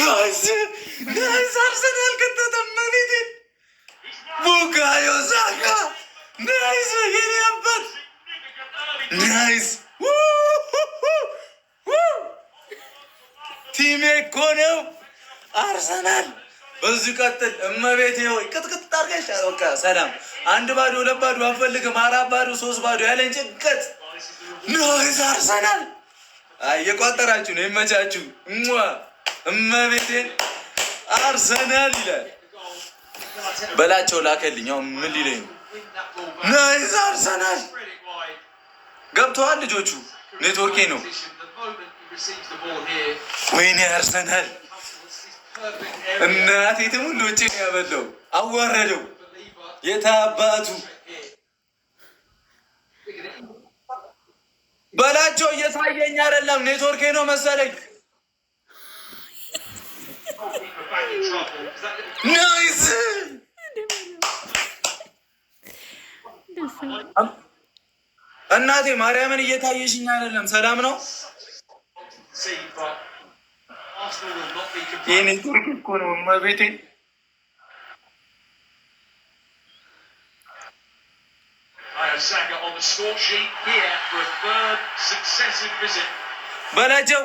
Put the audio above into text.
ናይስ ናይስ አርሰናል ከተተም መቤቴን ቡካዮ ሳካ ናይስ የኔ አባት ናይስ ቲሜ እኮ ነው አርሰናል። በዚህ ቀጥል እመቤቴ ሆይ ቅጥቅጥ አድርገሽ በቃ ሰላም። 1-2 2-2 አንፈልግም 4-2 3-2 ያለን ጭንቀት ናይስ አርሰናል። አይ የቋጠራችሁ ነው ይመቻችሁ። እመቤቴን አርሰናል ይላል በላቸው ላከልኝ። አሁን ምን ሊለኝ ነው? ናይስ አርሰናል ገብተዋል ልጆቹ። ኔትወርኬ ነው። ወይኔ አርሰናል እናቴ ትሙሉ ውጭ ነው ያበለው። አዋረደው የታባቱ በላቸው። እየታየኝ አይደለም ኔትወርኬ ነው መሰለኝ። ናይስ እናቴ ማርያምን እየታየሽኝ አይደለም። ሰላም ነው የኔ ቱርክ እኮ ነው እመቤቴ። በላቸው